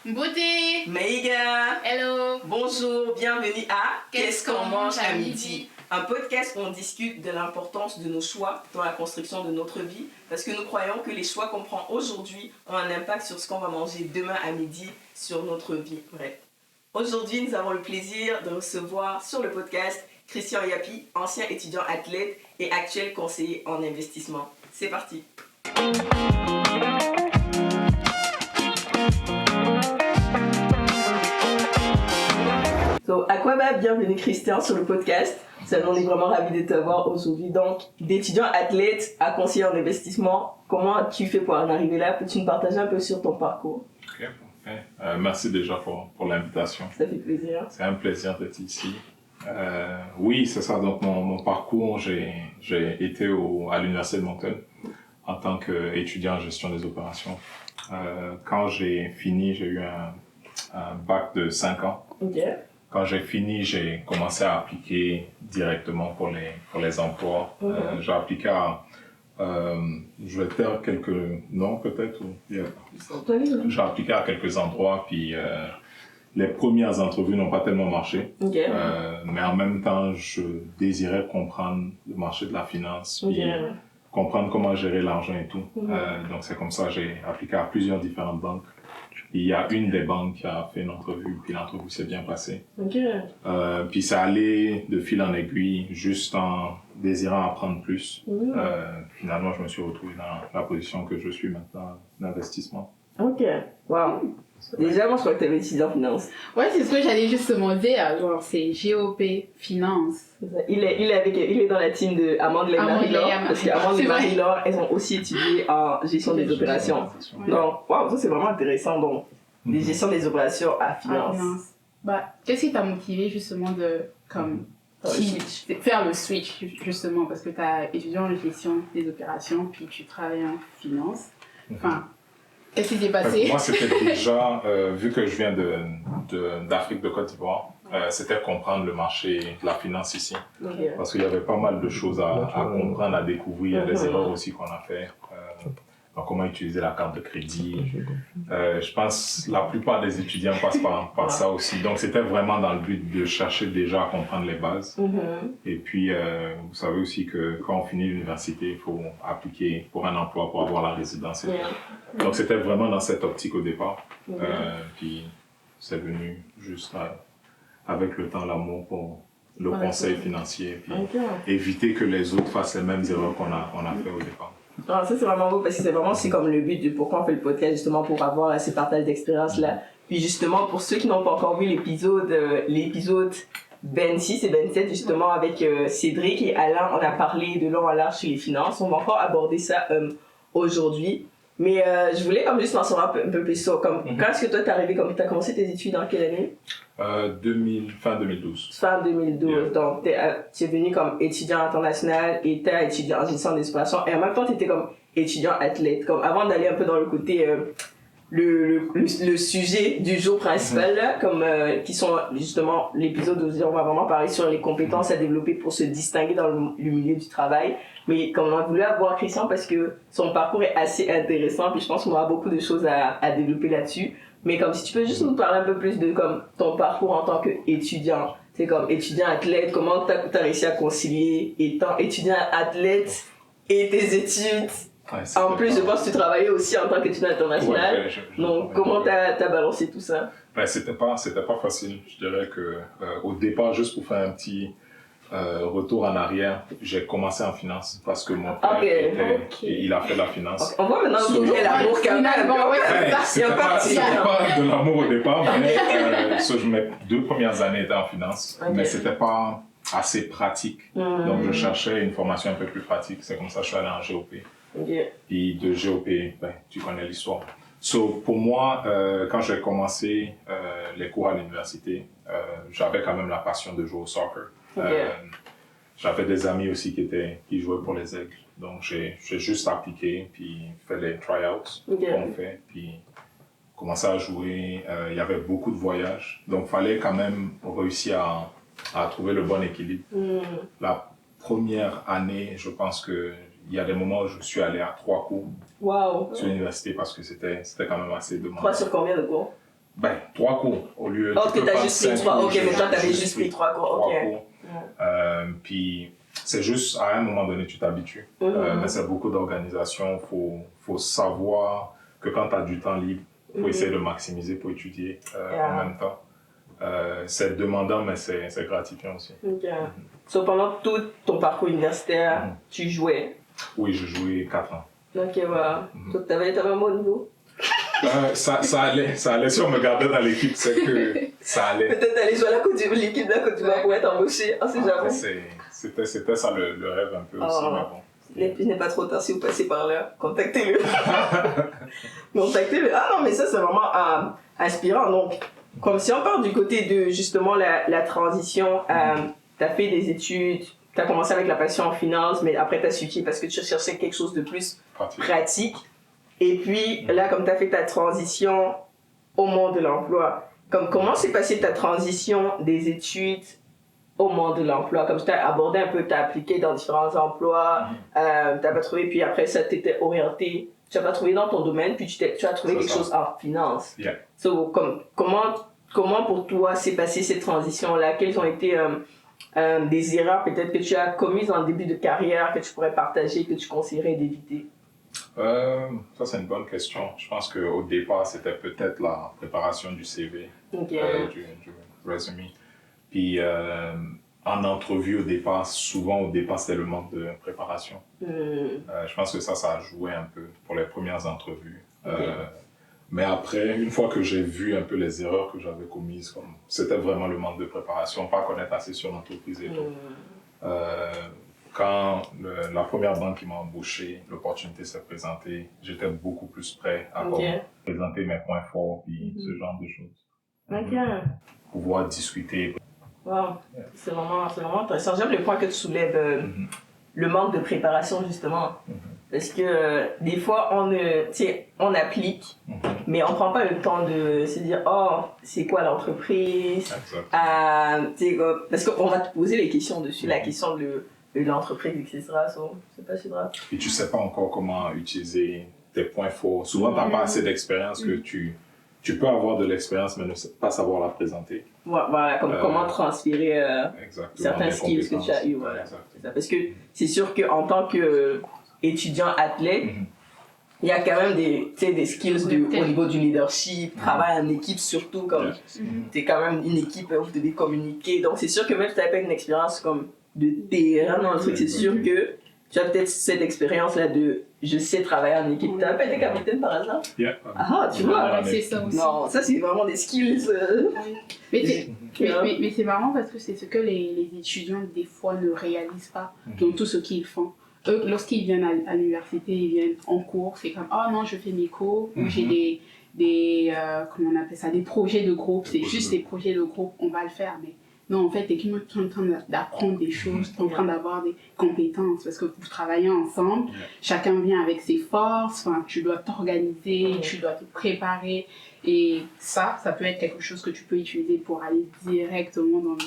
Beauté. Maïga. Hello. Bonjour, bienvenue à Qu'est-ce qu'on mange à midi? Un podcast où on discute de l'importance de nos choix dans la construction de notre vie, parce que nous croyons que les choix qu'on prend aujourd'hui ont un impact sur ce qu'on va manger demain à midi, sur notre vie. Bref. Aujourd'hui, nous avons le plaisir de recevoir sur le podcast Christian Yapi, ancien étudiant athlète et actuel conseiller en investissement. C'est parti. Aquaba, bienvenue Christian sur le podcast. On est vraiment ravis de t'avoir aujourd'hui. Donc, d'étudiant athlète à conseiller en investissement, comment tu fais pour en arriver là? Peux-tu nous partager un peu sur ton parcours? Ok, parfait. Merci déjà pour l'invitation. Ça fait plaisir. C'est un plaisir d'être ici. Oui, c'est ça. Donc, mon parcours, j'ai été à l'Université de Moncton en tant qu'étudiant en gestion des opérations. Quand j'ai fini, j'ai eu un bac de 5 ans. Ok. Quand j'ai fini, j'ai commencé à appliquer directement pour les emplois. J'ai appliqué à, je vais faire quelques noms peut-être. J'ai appliqué à quelques endroits, puis les premières entrevues n'ont pas tellement marché. Okay. Mais en même temps, je désirais comprendre le marché de la finance, puis comprendre comment gérer l'argent et tout. Donc c'est comme ça que j'ai appliqué à plusieurs différentes banques. Il y a une des banques qui a fait une entrevue, puis l'entrevue s'est bien passée. Puis ça allait de fil en aiguille, juste en désirant apprendre plus. Finalement, je me suis retrouvé dans la position que je suis maintenant d'investissement. Ok, wow. Déjà, moi, je crois que tu avais étudié en finance. Ouais, c'est ce que j'allais justement dire. Genre, c'est GOP, finance. Il est dans la team de Amande et Marie-Laure. Parce qu'Amande et Marie-Laure, elles ont aussi étudié en gestion des opérations. Donc, wow, ça c'est vraiment intéressant. Donc, des gestions des opérations à finance. Bah, qu'est-ce qui t'a motivé justement de faire le switch, justement, parce que tu as étudié en gestion des opérations, puis tu travailles en finance. Enfin, qu'est-ce qui s'est passé? Moi, c'était déjà, vu que je viens d'Afrique de Côte d'Ivoire, c'était comprendre le marché de la finance ici. Parce qu'il y avait pas mal de choses à comprendre, à découvrir, des erreurs aussi qu'on a fait. Donc, comment utiliser la carte de crédit. Je pense que la plupart des étudiants passent par ça aussi. Donc, c'était vraiment dans le but de chercher déjà à comprendre les bases. Et puis, vous savez aussi que quand on finit l'université, il faut appliquer pour un emploi, pour avoir la résidence. Donc, c'était vraiment dans cette optique au départ. Puis, c'est venu juste avec le temps, l'amour pour le conseil financier. Puis, éviter que les autres fassent les mêmes erreurs qu'on a fait au départ. Ah, ça c'est vraiment beau parce que c'est comme le but de pourquoi on fait le podcast, justement pour avoir ces partages d'expérience là. Puis justement pour ceux qui n'ont pas encore vu l'épisode 26 et 27 justement avec Cédric et Alain, on a parlé de long en large sur les finances. On va encore aborder ça aujourd'hui. Mais je voulais comme juste en savoir un peu plus sur quand est-ce que toi t'es arrivé, comme t'as commencé tes études dans quelle année? Fin 2012. Fin 2012, yeah. Donc tu es venu comme étudiant international et t'es étudiant en gestion des opérations et en même temps tu étais comme étudiant athlète. Comme avant d'aller un peu dans le côté le sujet du jour principal là, comme qui sont justement l'épisode où on va vraiment parler sur les compétences à développer pour se distinguer dans le milieu du travail. Mais comme on a voulu avoir Christian parce que son parcours est assez intéressant, puis je pense qu'on aura beaucoup de choses à développer là-dessus. Mais comme si tu peux juste nous parler un peu plus de comme ton parcours en tant qu'étudiant, c'est comme étudiant athlète, comment t'as réussi à concilier étant étudiant athlète et tes études. En plus, je pense que tu travaillais aussi en tant qu'étudiant international. Donc, comment t'as balancé tout ça? C'était pas facile. Je dirais que au départ, juste pour faire un petit retour en arrière, j'ai commencé en finance parce que mon père il a fait la finance. On voit maintenant que j'ai l'amour quand même. C'était pas de l'amour au départ, mais mes 2 premières années étaient en finance, mais c'était pas assez pratique. Donc je cherchais une formation un peu plus pratique. C'est comme ça que je suis allé en GOP. Puis de GOP, tu connais l'histoire. Pour moi, quand j'ai commencé les cours à l'université, j'avais quand même la passion de jouer au soccer. J'avais des amis aussi qui jouaient pour les Aigles. Donc j'ai juste appliqué, puis fait les tryouts qu'on fait, puis commencé à jouer. Il y avait beaucoup de voyages. Donc il fallait quand même réussir à trouver le bon équilibre. La première année, je pense que il y a des moments où je suis allé à 3 cours sur l'université parce que c'était quand même assez demandant. 3 sur combien de cours? Ben, 3 cours au lieu de. Oh, que t'as juste pris 3. Ok, mais toi, t'avais juste pris 3 cours. 3 Ok. cours. Puis, c'est juste, à un moment donné, tu t'habitues. Mais c'est beaucoup d'organisation. Faut savoir que quand tu as du temps libre, il faut essayer de maximiser pour étudier en même temps. C'est demandant, mais c'est gratifiant aussi. Ok. So, pendant tout ton parcours universitaire, tu jouais? Oui, j'ai joué 4 ans. Ok, voilà. Donc, t'avais un bon niveau? Ça allait. Si on me gardait dans l'équipe, c'est que ça allait. Peut-être aller jouer à l'équipe de la Côte d'Ivoire pour être embauché. On sait jamais. C'était ça le rêve un peu aussi, mais bon. Il n'est pas trop tard si vous passez par là. Contactez-le. Contactez-le. Ah non, mais ça, c'est vraiment inspirant. Donc, comme si on part du côté de justement la transition, tu as fait des études, tu as commencé avec la passion en finance, mais après tu as switché parce que tu cherchais quelque chose de plus pratique. Et puis là, comme tu as fait ta transition au monde de l'emploi, comment s'est passée ta transition des études au monde de l'emploi? Comme tu as abordé un peu, tu as appliqué dans différents emplois, tu n'as pas trouvé, puis après ça, tu étais orienté, tu n'as pas trouvé dans ton domaine, puis tu as trouvé quelque chose en finance. Yeah. So, comment pour toi s'est passée cette transition-là? Quelles ont été des erreurs peut-être que tu as commises en début de carrière, que tu pourrais partager, que tu conseillerais d'éviter? Ça, c'est une bonne question. Je pense qu'au départ, c'était peut-être la préparation du CV, du résumé. Puis, en entrevue, souvent au départ, c'était le manque de préparation. Je pense que ça a joué un peu pour les premières entrevues. Mais après, une fois que j'ai vu un peu les erreurs que j'avais commises, c'était vraiment le manque de préparation, pas connaître assez sur l'entreprise et tout. Quand la première banque qui m'a embauché, l'opportunité s'est présentée, j'étais beaucoup plus prêt à présenter mes points forts puis ce genre de choses. Pouvoir discuter. Wow, c'est vraiment intéressant. J'aime le point que tu soulèves, le manque de préparation justement. Parce que des fois, on applique, mais on prend pas le temps de se dire, oh, c'est quoi l'entreprise? Parce qu'on va te poser les questions dessus, la question de l'entreprise, etc. C'est pas si grave. Et tu sais pas encore comment utiliser tes points forts. Souvent, t'as pas assez d'expérience que tu peux avoir de l'expérience, mais ne pas savoir la présenter. Voilà, comment transférer certains skills que tu as eu. Voilà. Parce que c'est sûr qu'en tant qu'étudiant athlète, il y a quand même des skills au niveau du leadership, travail en équipe surtout, comme t'es quand même une équipe, vous devez communiquer. Donc c'est sûr que même si tu n'as pas une expérience comme de terrain dans le truc, c'est sûr que tu as peut-être cette expérience-là de je sais travailler en équipe. Tu n'as pas été capitaine par hasard? Ah, tu vois. C'est ça aussi. Non, ça c'est vraiment des skills. Mais c'est marrant parce que c'est ce que les étudiants des fois ne réalisent pas dans tout ce qu'ils font. Eux, lorsqu'ils viennent à l'université, ils viennent en cours, c'est comme oh non, je fais mes cours, ou j'ai comment on appelle ça, des projets de groupe, c'est juste des projets de groupe, on va le faire, mais non, en fait, t'es en train d'apprendre des choses, t'es en train d'avoir des compétences, parce que vous travaillez ensemble, chacun vient avec ses forces, tu dois t'organiser, tu dois te préparer, et ça peut être quelque chose que tu peux utiliser pour aller directement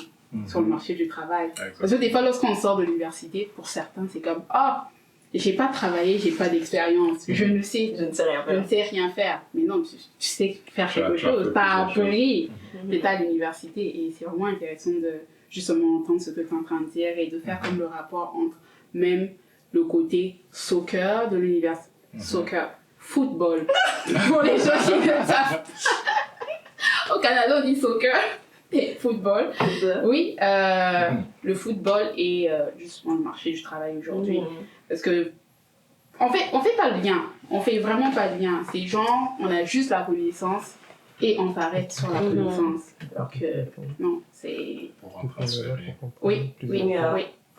sur le marché du travail. Parce que des fois, lorsqu'on sort de l'université, pour certains, c'est comme j'ai pas travaillé, j'ai pas d'expérience, je ne sais rien faire. Mais non, tu sais faire quelque chose, t'as appris, t'es à l'université, et c'est vraiment intéressant de justement entendre ce que tu es en train de dire et de faire comme le rapport entre même le côté soccer de l'université, football, pour les gens qui ne savent. Au Canada, on dit soccer. Et football, oui, le football et justement le marché du travail aujourd'hui. Parce que on fait pas le lien, on fait vraiment pas le lien. C'est genre, on a juste la connaissance et on s'arrête sur la connaissance. Alors que non, c'est. Pour en transférer. Oui.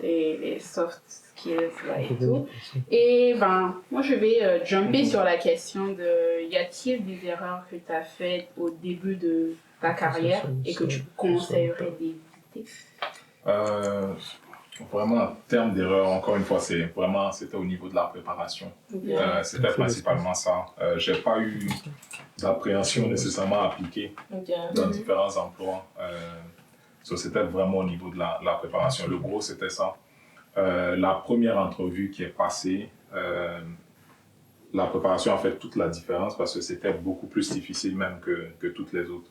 Les soft skills là et tout. Et moi je vais jumper sur la question de y a-t-il des erreurs que tu as faites au début de ta carrière et que tu conseillerais d'éviter? Vraiment, en termes d'erreurs, encore une fois, c'était au niveau de la préparation. C'était principalement ça. J'ai pas eu d'appréhension nécessairement appliquée dans différents emplois. C'était vraiment au niveau de la préparation. Le gros, c'était ça. La première entrevue qui est passée, la préparation a fait toute la différence parce que c'était beaucoup plus difficile même que toutes les autres.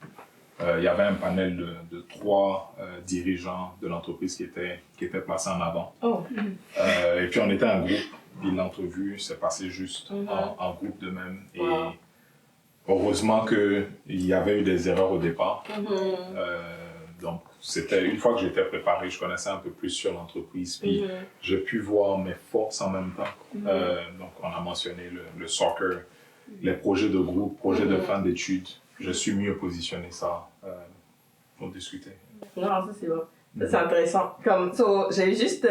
Il y avait un panel de 3 dirigeants de l'entreprise qui étaient placés en avant. Oh. Et puis on était un groupe, puis l'entrevue s'est passée juste en groupe de même. Et heureusement qu'il y avait eu des erreurs au départ. Donc c'était une fois que j'étais préparé, je connaissais un peu plus sur l'entreprise, puis j'ai pu voir mes forces en même temps. Donc on a mentionné le soccer, les projets de groupe, projets de fin d'études. Je suis mieux positionné ça pour discuter. Non, ça c'est bon. Ça c'est intéressant. Comme, j'avais juste,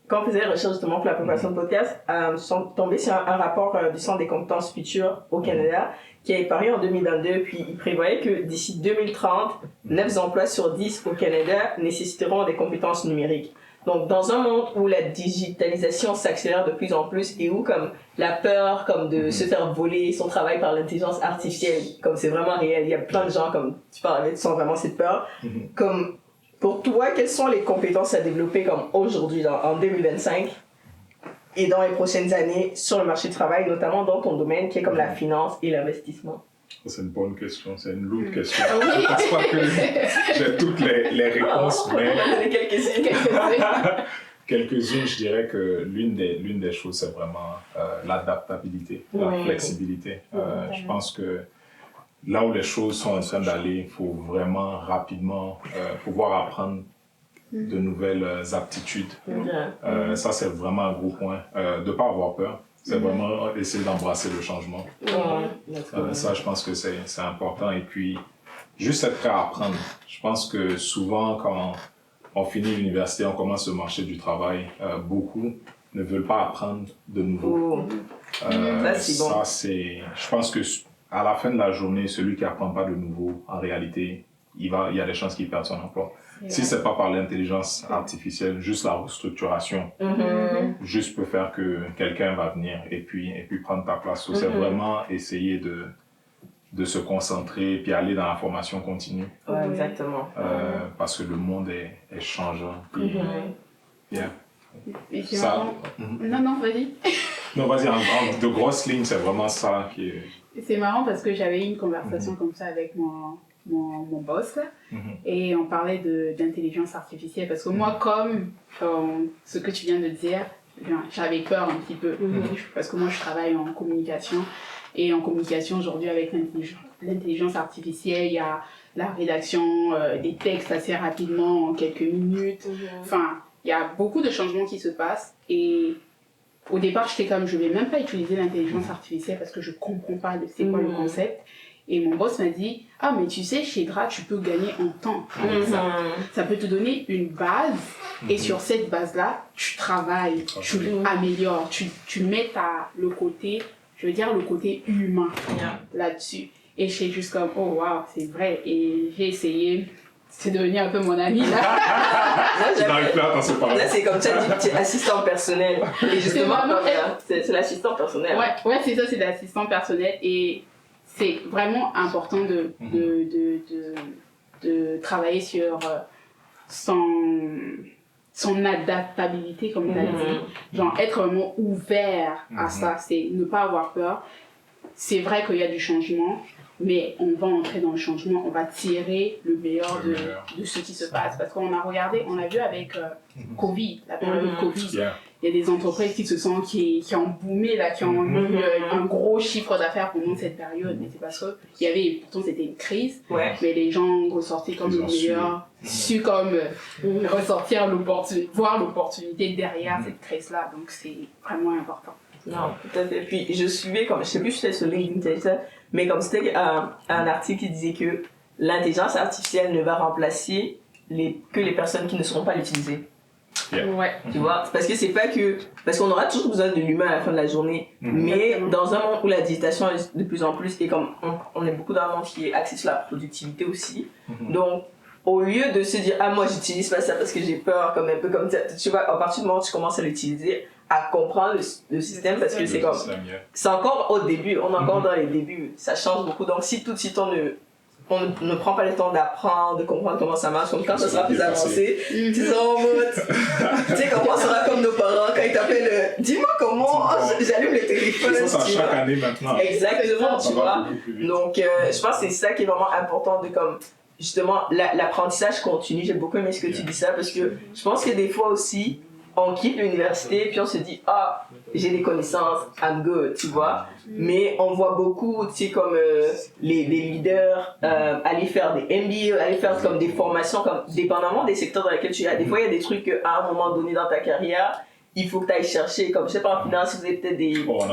quand on faisait la recherche justement pour la préparation de podcast, je suis tombée sur un rapport du Centre des compétences futures au Canada qui avait paru en 2022, puis il prévoyait que d'ici 2030, 9 emplois sur 10 au Canada nécessiteront des compétences numériques. Donc, dans un monde où la digitalisation s'accélère de plus en plus et où, comme, la peur, comme, de se faire voler son travail par l'intelligence artificielle, comme, c'est vraiment réel. Il y a plein de gens, comme, tu parles avec, qui sont vraiment cette peur. Comme, pour toi, quelles sont les compétences à développer, comme, aujourd'hui, en 2025 et dans les prochaines années sur le marché du travail, notamment dans ton domaine qui est comme la finance et l'investissement? C'est une bonne question, c'est une lourde question. Je ne pense pas que j'ai toutes les réponses, mais quelques-unes, je dirais que l'une des choses, c'est vraiment l'adaptabilité, la flexibilité. Je pense que là où les choses sont en train d'aller, il faut vraiment rapidement pouvoir apprendre de nouvelles aptitudes. Ça, c'est vraiment un gros point. De ne pas avoir peur. C'est vraiment essayer d'embrasser le changement. Ça, je pense que c'est important. Et puis, juste être prêt à apprendre. Je pense que souvent, quand on finit l'université, on commence le marché du travail, beaucoup ne veulent pas apprendre de nouveau. Ça, c'est... Je pense que à la fin de la journée, celui qui n'apprend pas de nouveau, en réalité, il y a des chances qu'il perde son emploi. Si c'est pas par l'intelligence artificielle, juste la restructuration, juste peut faire que quelqu'un va venir et puis prendre ta place. C'est vraiment essayer de se concentrer et puis aller dans la formation continue. Ouais, exactement. Parce que le monde est changeant. Puis, Et ça... Non, vas-y. Non, vas-y, de grosses lignes, c'est vraiment ça qui est... C'est marrant parce que j'avais eu une conversation comme ça avec mon boss et on parlait d'intelligence artificielle parce que moi comme ce que tu viens de dire, j'avais peur un petit peu parce que moi je travaille en communication et en communication aujourd'hui avec l'intelligence artificielle, il y a la rédaction des textes assez rapidement en quelques minutes, enfin il y a beaucoup de changements qui se passent et au départ j'étais comme je vais même pas utiliser l'intelligence artificielle parce que je comprends pas c'est quoi le concept. Et mon boss m'a dit, ah mais tu sais, chez Dra, tu peux gagner en temps avec ça. Ça peut te donner une base et sur cette base-là, tu travailles, tu améliores, tu mets le côté, je veux dire le côté humain là-dessus. Et j'étais juste comme, oh waouh, c'est vrai. Et j'ai essayé, c'est devenu un peu mon ami là. Là, c'est comme tu as dit, assistant personnel. Et justement, c'est l'assistant personnel. Ouais, c'est ça, c'est l'assistant personnel. Et c'est vraiment important de travailler sur son adaptabilité, comme tu as dit. Genre, être vraiment ouvert à ça, c'est ne pas avoir peur. C'est vrai qu'il y a du changement, mais on va entrer dans le changement, on va tirer le meilleur de ce qui se passe. Parce qu'on a regardé, on a vu avec Covid, la période de Covid. Il y a des entreprises qui ont boomé, là, qui ont eu un gros chiffre d'affaires pendant cette période. Mais c'est parce que pourtant c'était une crise, mais les gens ressortaient comme le meilleur, su comme ressortir voir l'opportunité derrière cette crise-là. Donc c'est vraiment important. Non, peut-être. Et puis je suivais, comme, je sais plus si c'était sur LinkedIn, mais comme c'était un article qui disait que l'intelligence artificielle ne va remplacer que les personnes qui ne sauront pas l'utiliser. Tu vois, parce que c'est pas que parce qu'on aura toujours besoin de l'humain à la fin de la journée, mais dans un monde où la digitation est de plus en plus et comme on est beaucoup dans un monde qui est axé sur la productivité aussi, donc au lieu de se dire ah moi j'utilise pas ça parce que j'ai peur, comme un peu comme tu vois, à partir du moment où tu commences à l'utiliser, à comprendre le système, parce que c'est encore au début, on est encore dans les débuts, ça change beaucoup. Donc si tout de suite on ne on ne prend pas le temps d'apprendre, de comprendre comment ça marche. Donc quand ça sera plus avancé, tu seras en mode, tu sais, comment on sera comme nos parents quand ils t'appellent, dis-moi comment, j'allume le téléphone. Ça chaque année maintenant. Exactement, tu vois. Donc, je pense que c'est ça qui est vraiment important de comme, justement, l'apprentissage continu. J'ai beaucoup aimé ce que tu dis ça parce que je pense que des fois aussi, on quitte l'université puis on se dit, ah, j'ai des connaissances, I'm good, tu vois. Mais on voit beaucoup, tu sais, comme les leaders aller faire des MBA, aller faire comme des formations, comme dépendamment des secteurs dans lesquels tu es. Des fois, il y a des trucs qu'à un moment donné dans ta carrière, il faut que tu ailles chercher, comme je sais pas en finance, vous avez peut-être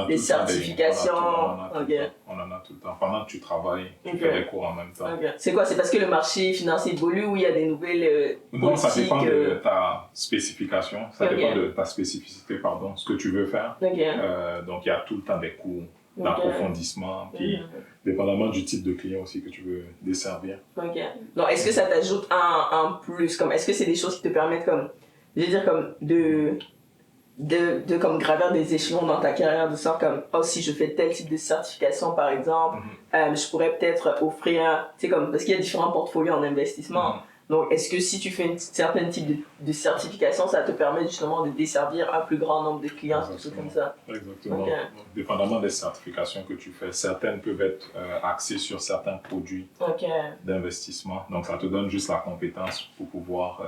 des certifications. On en a tout le temps. Pendant que tu travailles, tu fais des cours en même temps. C'est quoi? C'est parce que le marché financier évolue ou il y a des nouvelles Non, ça dépend de ta spécification, ça dépend de ta spécificité, pardon, ce que tu veux faire. Donc il y a tout le temps des cours d'approfondissement, puis dépendamment du type de client aussi que tu veux desservir. Donc est-ce que ça t'ajoute un plus? Comme, est-ce que c'est des choses qui te permettent comme, je veux dire, comme de comme gravir des échelons dans ta carrière, de sorte comme, oh, si je fais tel type de certification par exemple, je pourrais peut-être offrir, tu sais, comme, parce qu'il y a différents portfolios en investissement. Donc est-ce que si tu fais un certain type de certification, ça te permet justement de desservir un plus grand nombre de clients, tout ça comme ça? Exactement. Donc, dépendamment des certifications que tu fais, certaines peuvent être axées sur certains produits d'investissement. Donc ça te donne juste la compétence pour pouvoir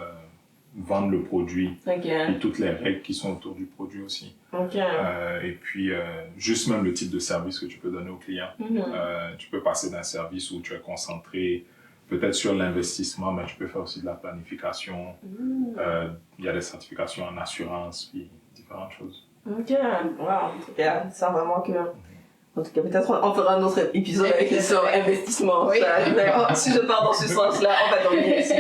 vendre le produit et toutes les règles qui sont autour du produit aussi. Et puis, juste même le type de service que tu peux donner aux clients. Tu peux passer d'un service où tu es concentré peut-être sur l'investissement, mais tu peux faire aussi de la planification. Il y a des certifications en assurance, puis différentes choses. Wow. En tout cas, ça vraiment que... En tout cas, peut-être on fera un autre épisode avec les sur investissement. Si je pars dans ce sens-là, on va dormir ici.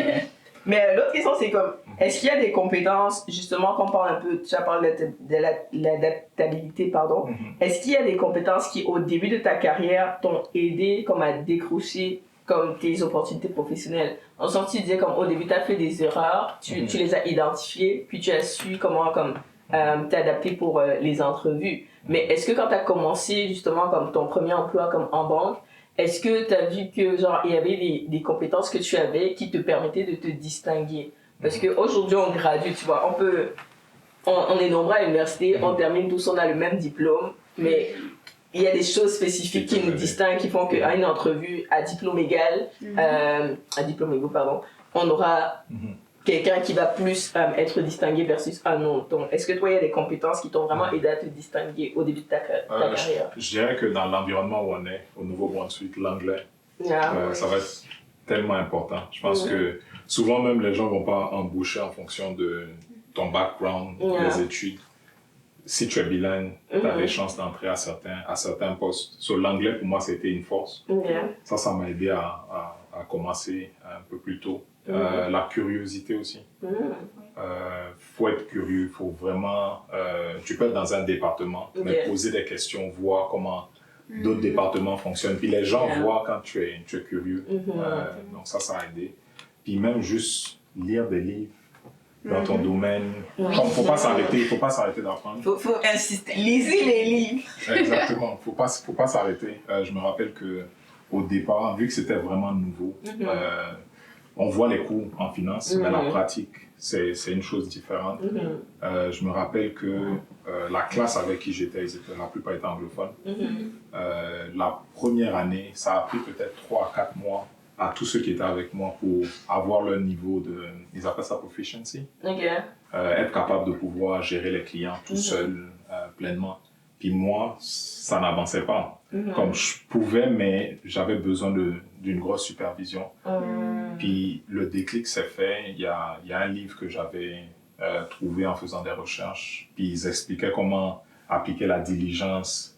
Mais l'autre question, c'est comme, est-ce qu'il y a des compétences, justement, qu'on parle un peu, tu as parlé de l'adaptabilité, pardon. Est-ce qu'il y a des compétences qui, au début de ta carrière, t'ont aidé comme à décrocher comme tes opportunités professionnelles? En sens, tu disais comme au début, tu as fait des erreurs, tu les as identifiées, puis tu as su comment comme t'adapter pour les entrevues. Mais est-ce que quand tu as commencé justement comme ton premier emploi comme en banque, est-ce que tu as vu que genre il y avait des compétences que tu avais qui te permettaient de te distinguer? Parce qu'aujourd'hui on gradue, tu vois, on est nombreux à l'université, on termine tous, on a le même diplôme, mais il y a des choses spécifiques qui nous distinguent, qui font qu'à une entrevue à diplôme égal, à diplôme égaux, pardon, on aura quelqu'un qui va plus être distingué versus un autre. Donc, est-ce que toi, il y a des compétences qui t'ont vraiment aidé à te distinguer au début de ta carrière? Je dirais que dans l'environnement où on est, au Nouveau-Brunswick, l'anglais, ça va être tellement important. Je pense que souvent, même les gens ne vont pas embaucher en fonction de ton background, des études. Si tu es bilingue, tu as des chances d'entrer à certains postes. Sur l'anglais, pour moi, c'était une force. Ça m'a aidé à commencer un peu plus tôt. La curiosité aussi. Faut être curieux, faut vraiment... tu peux être dans un département, mais poser des questions, voir comment d'autres départements fonctionnent. Puis les gens voient quand tu es curieux. Donc ça a aidé. Puis même juste lire des livres dans ton domaine. Faut pas s'arrêter d'apprendre. Faut insister. Lisez les livres. Exactement. Faut pas s'arrêter. Je me rappelle que au départ, vu que c'était vraiment nouveau, on voit les cours en finance, mais la pratique, c'est une chose différente. Je me rappelle que la classe avec qui j'étais, la plupart étaient anglophones. La première année, ça a pris peut-être 3 à 4 mois à tous ceux qui étaient avec moi pour avoir leur niveau de, ils appellent ça proficiency. Être capable de pouvoir gérer les clients tout seul, pleinement. Puis moi, ça n'avançait pas. Comme je pouvais, mais j'avais besoin d'une grosse supervision. Puis le déclic s'est fait. Il y a un livre que j'avais trouvé en faisant des recherches. Puis ils expliquaient comment appliquer la diligence,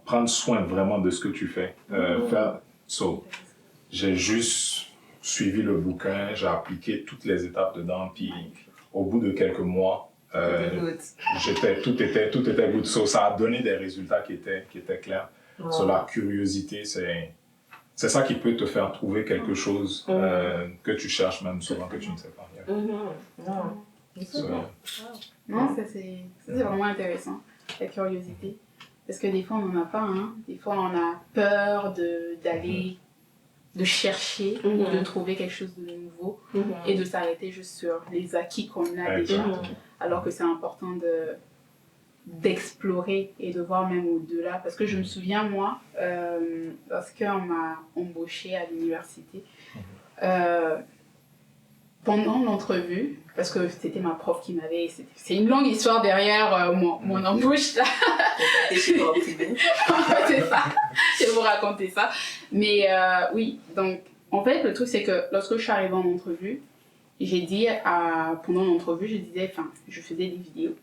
prendre soin vraiment de ce que tu fais. J'ai juste suivi le bouquin, j'ai appliqué toutes les étapes dedans. Puis au bout de quelques mois, tout était good. Ça a donné des résultats qui étaient clairs. Sur la curiosité, c'est ça qui peut te faire trouver quelque chose que tu cherches même souvent que tu ne sais pas. Non, ça c'est vraiment intéressant, la curiosité. Parce que des fois on n'en a pas, hein. Des fois on a peur d'aller de chercher, de trouver quelque chose de nouveau et de s'arrêter juste sur les acquis qu'on a déjà. Alors que c'est important d'explorer et de voir même au-delà. Parce que je me souviens, moi, lorsqu'on m'a embauchée à l'université, pendant l'entrevue, parce que c'était ma prof qui m'avait... C'est une longue histoire derrière mon embauche, là. C'est ça. Je vais vous raconter ça. Mais oui, donc, en fait, le truc, c'est que lorsque je suis arrivée en entrevue, j'ai dit, pendant l'entrevue, je faisais des vidéos.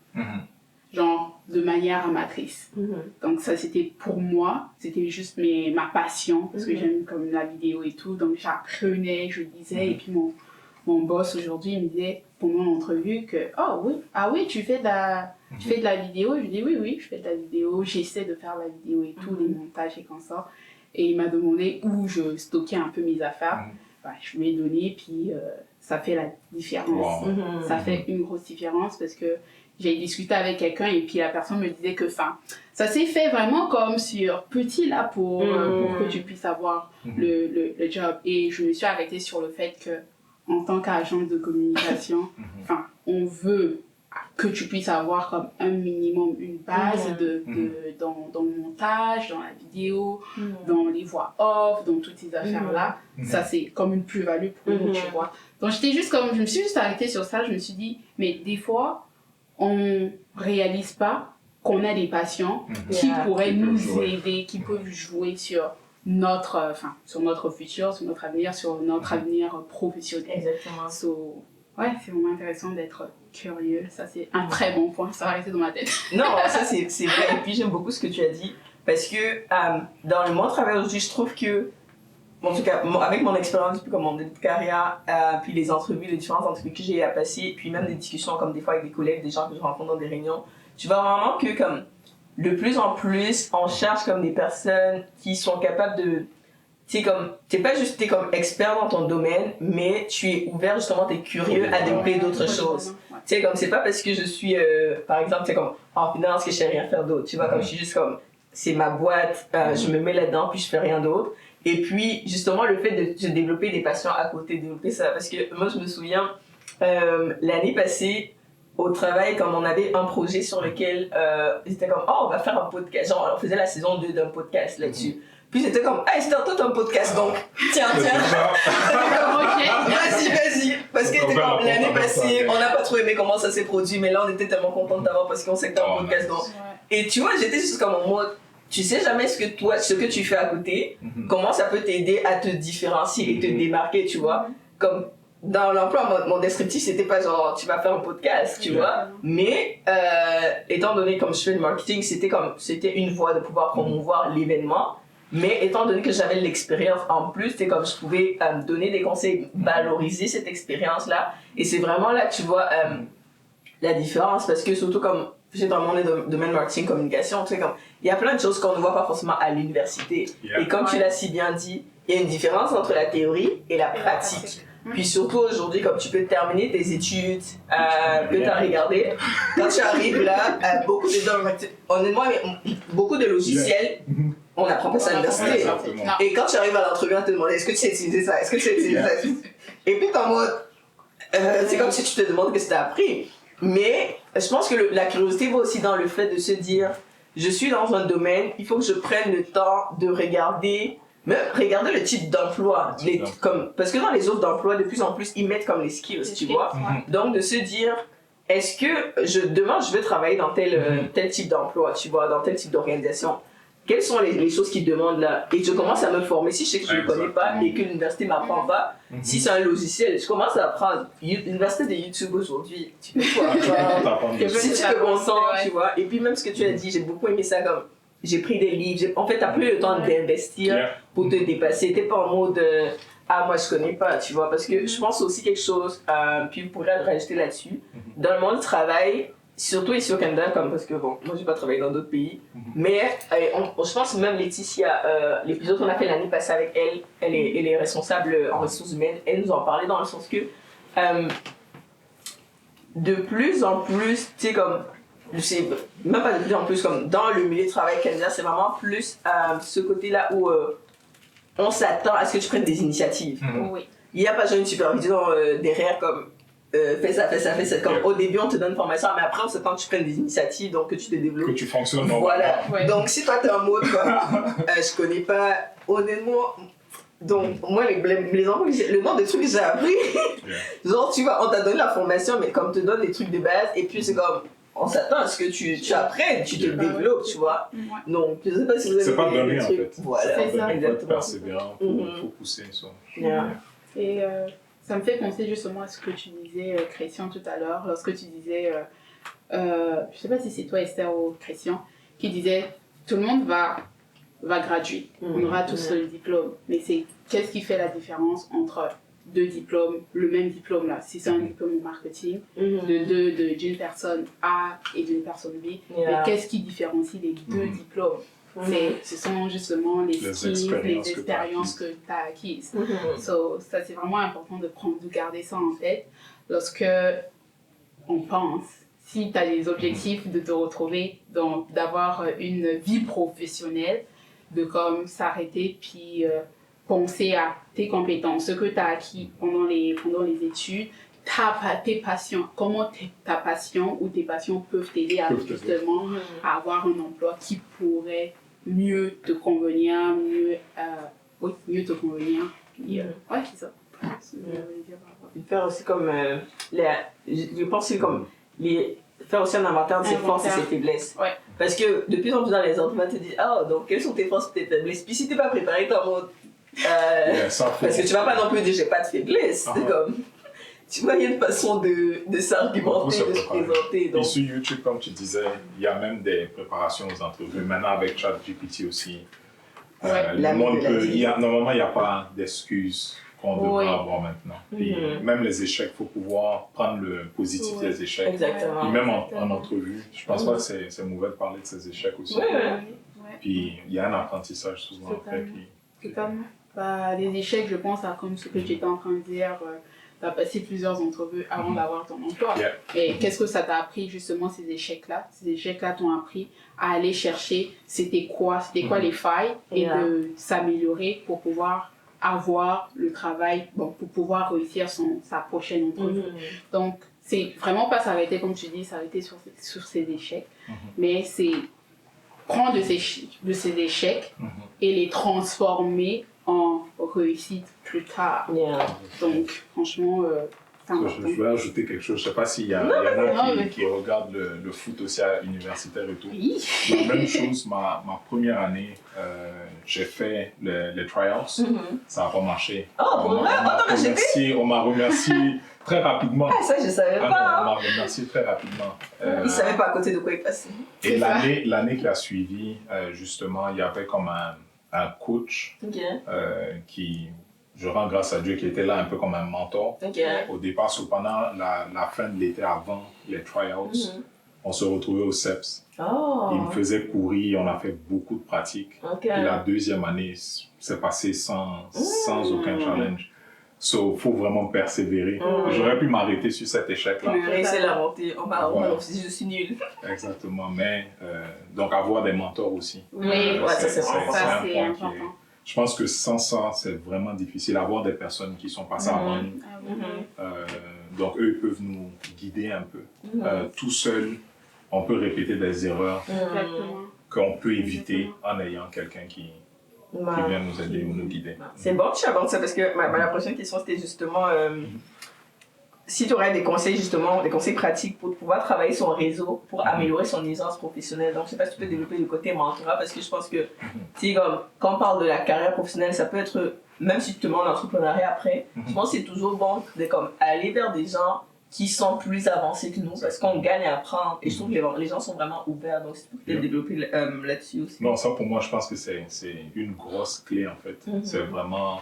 Genre, de manière amatrice. Donc, ça, c'était pour moi, c'était juste ma passion, parce que j'aime comme la vidéo et tout. Donc, j'apprenais, je lisais, et puis mon boss aujourd'hui, il me disait pendant l'entrevue que oui, tu fais de la vidéo. Je lui dis oui, je fais de la vidéo, j'essaie de faire la vidéo et tout, les montages et comme ça. Et il m'a demandé où je stockais un peu mes affaires. Je lui ai donné, puis ça fait la différence. Ça fait une grosse différence parce que j'ai discuté avec quelqu'un et puis la personne me disait que ça s'est fait vraiment comme sur petit là pour que tu puisses avoir le job. Et je me suis arrêtée sur le fait que en tant qu'agent de communication, on veut que tu puisses avoir comme un minimum, une base dans le montage, dans la vidéo, dans les voix off, dans toutes ces affaires-là. Ça, c'est comme une plus-value pour nous, tu vois. Donc, je me suis juste arrêtée sur ça. Je me suis dit, mais des fois, on réalise pas qu'on a des patients qui pourraient nous aider, qui peuvent jouer sur notre futur, sur notre avenir, professionnel. Exactement. Ouais, c'est vraiment intéressant d'être curieux. Ça, c'est un très bon point. Ça va rester dans ma tête. Non, ça, c'est vrai. Et puis, j'aime beaucoup ce que tu as dit. Parce que dans le monde du travail aujourd'hui, je trouve que, en tout cas, avec mon expérience depuis comme mon début de carrière, puis les entrevues, les différentes entrevues que j'ai à passer, puis même des discussions comme des fois avec des collègues, des gens que je rencontre dans des réunions, tu vois vraiment que comme de plus en plus, on cherche comme des personnes qui sont capables de... T'es pas juste t'es comme expert dans ton domaine, mais tu es ouvert justement, t'es curieux à développer d'autres choses. Tu sais, comme c'est pas parce que je suis, par exemple, c'est comme en finance que je sais rien faire d'autre. Tu vois, comme je suis juste comme, c'est ma boîte, je me mets là-dedans, puis je fais rien d'autre. Et puis, justement, le fait de développer des passions à côté, développer ça. Parce que moi, je me souviens, l'année passée, au travail, comme on avait un projet sur lequel c'était comme, on va faire un podcast. Genre, on faisait la saison 2 d'un podcast là-dessus. Puis c'était comme, c'était un podcast, donc tiens. Vas-y. Parce que c'était comme l'année passée, on n'a pas trop aimé comment ça s'est produit, mais là on était tellement contents d'avoir parce qu'on sait que t'as un podcast. Donc. Et tu vois, j'étais juste comme en mode, tu sais jamais ce que tu fais à côté, comment ça peut t'aider à te différencier et te démarquer, tu vois. Comme dans l'emploi, mon descriptif, c'était pas genre, tu vas faire un podcast, tu vois. Mais, étant donné comme je fais le marketing, c'était une voie de pouvoir promouvoir l'événement. Mais étant donné que j'avais l'expérience en plus, c'est comme je pouvais donner des conseils, valoriser cette expérience-là. Et c'est vraiment là que tu vois la différence. Parce que surtout comme, dans mon domaine marketing, communication, tu sais, comme, il y a plein de choses qu'on ne voit pas forcément à l'université. Et comme tu l'as si bien dit, il y a une différence entre la théorie et la pratique. Puis surtout aujourd'hui, comme tu peux terminer tes études, que tu as regardé, quand tu arrives là, honnêtement, beaucoup de logiciels, on n'apprend pas ça à l'université. Et quand tu arrives à l'entrevue, on te demande est-ce que tu sais utiliser ça, est-ce que tu sais utiliser ça. Et puis en mode, c'est comme si tu te demandes qu'est-ce que tu as appris. Mais je pense que la curiosité va aussi dans le fait de se dire, je suis dans un domaine, il faut que je prenne le temps de regarder le type d'emploi. Parce que dans les offres d'emploi, de plus en plus, ils mettent comme les skills, tu vois. Donc de se dire, est-ce que demain je veux travailler dans tel type d'emploi, tu vois, dans tel type d'organisation. Quelles sont les choses qu'ils demandent là? Et je commence à me former. Si je sais que je ne connais pas et que l'université ne m'apprend pas, si c'est un logiciel, je commence à apprendre. L'université de YouTube aujourd'hui, tu peux quoi? Si tu peux comprendre, tu vois. Et puis même ce que tu as dit, j'ai beaucoup aimé ça comme j'ai pris des livres. En fait, tu n'as plus le temps d'investir pour te dépasser. Tu n'es pas en mode moi je connais pas, tu vois. Parce que je pense aussi quelque chose, puis vous pourrez rajouter là-dessus. Dans le monde du travail, surtout ici au Canada, parce que bon, moi j'ai pas travaillé dans d'autres pays, mais je pense même Laetitia, l'épisode qu'on a fait l'année passée avec elle est responsable en ressources humaines, elle nous en parlait dans le sens que de plus en plus, tu sais comme, c'est même pas de plus en plus, comme dans le milieu de travail canadien, c'est vraiment plus ce côté-là où on s'attend à ce que tu prennes des initiatives. Oui. Il n'y a pas genre une supervision derrière comme fais ça. Comme au début, on te donne une formation, mais après, on s'attend que tu prennes des initiatives, donc que tu te développes. Que tu fonctionnes. Voilà. Ouais. Donc, si toi, t'es en mode comme je connais pas, honnêtement. Donc, moi, les enfants, le nombre de trucs que j'ai appris, genre, tu vois, on t'a donné la formation, mais comme on te donne des trucs de base, et puis c'est comme, on s'attend à ce que tu apprennes, tu te développes, tu vois. Ouais. Donc, je sais pas si vous avez C'est pas des donné, en trucs. fait. Voilà, C'est ça. Il faut être exactement. persévérant, il faut pousser ça. Yeah. Et ça me fait penser justement à ce que tu disais, Christian, tout à l'heure, lorsque tu disais, je sais pas si c'est toi, Esther, ou Christian, qui disait tout le monde va graduer. On aura tous le diplôme. Mais c'est qu'est-ce qui fait la différence entre deux diplômes, le même diplôme là, si c'est un diplôme en marketing, d'une personne A et d'une personne B, mais qu'est-ce qui différencie les deux diplômes? Ce sont justement les skills, les expériences que tu as acquises. So, ça, c'est vraiment important de garder ça en tête lorsque on pense. Si tu as des objectifs de te retrouver, d'avoir une vie professionnelle, de comme s'arrêter puis penser à tes compétences, ce que tu as acquis pendant les études, tes passions, comment ta passion ou tes passions peuvent t'aider à justement à avoir un emploi qui pourrait mieux te convenir, mieux te convenir. Puis, ouais, c'est ça. Faire aussi comme je pense que comme faire aussi un inventaire de ses forces et ses faiblesses. Ouais. Parce que de plus en plus dans les entreprises, on te dit donc quelles sont tes forces et tes faiblesses. Puis si t'es pas préparé, t'es en mode parce que tu vas pas non plus dire j'ai pas de faiblesse. C'est comme tu vois, il y a une façon de s'argumenter, de se présenter. Donc. Et sur YouTube, comme tu disais, il y a même des préparations aux entrevues. Maintenant, avec ChatGPT aussi, le monde peut. Normalement, il n'y a pas d'excuses qu'on devrait avoir maintenant. Puis, même les échecs, il faut pouvoir prendre le positif des échecs. Exactement. Et même en entrevue, je pense pas que c'est mauvais de parler de ces échecs aussi. Puis, il y a un apprentissage souvent après. Totalement. Bah, les échecs, je pense à comme ce que tu étais en train de dire. Tu as passé plusieurs entrevues avant d'avoir ton emploi. Et qu'est-ce que ça t'a appris justement ces échecs-là? Ces échecs-là t'ont appris à aller chercher c'était quoi les failles et de s'améliorer pour pouvoir avoir le travail, pour pouvoir réussir sa prochaine entrevue. Donc, c'est vraiment pas s'arrêter, comme tu dis, s'arrêter sur ces échecs, mais c'est prendre de ces échecs et les transformer en réussite plus tard. Donc, franchement, je vais ajouter quelque chose. Je ne sais pas s'il y en a qui regardent le foot aussi à l'universitaire et tout. Oui. La même chose, ma première année, j'ai fait les tryouts. Ça n'a pas marché. On m'a remercié très rapidement. Ah, ça, je ne savais pas. On m'a remercié très rapidement. Il ne savait pas à côté de quoi il passait. Et l'année qui a suivi, justement, il y avait comme un coach qui, je rends grâce à Dieu, qui était là un peu comme un mentor. Au départ, pendant la fin de l'été avant les tryouts, on se retrouvait au CEPS. Il me faisait courir, on a fait beaucoup de pratiques. Et la deuxième année, c'est passé sans aucun challenge. So, faut vraiment persévérer. J'aurais pu m'arrêter sur cet échec-là. C'est la montée. On m'a dit je suis nul. Exactement. Mais, donc, avoir des mentors aussi. Oui, ça c'est important. Je pense que sans ça, c'est vraiment difficile. Avoir des personnes qui sont passées avant nous. Donc, eux peuvent nous guider un peu. Tout seul, on peut répéter des erreurs qu'on peut éviter en ayant quelqu'un qui vient nous aider ou nous guider. C'est bon que tu abordes ça parce que la prochaine question c'était justement si tu aurais des conseils pratiques pour pouvoir travailler son réseau pour améliorer son aisance professionnelle. Donc je sais pas si tu peux développer le côté mentorat parce que je pense que quand on parle de la carrière professionnelle, ça peut être même si tu te demandes l'entrepreneuriat après, je pense que c'est toujours bon de aller vers des gens qui sont plus avancés que nous parce qu'on gagne à apprendre et je trouve que les gens sont vraiment ouverts, donc c'est peut-être développer là-dessus aussi. Non, ça pour moi je pense que c'est une grosse clé en fait. C'est vraiment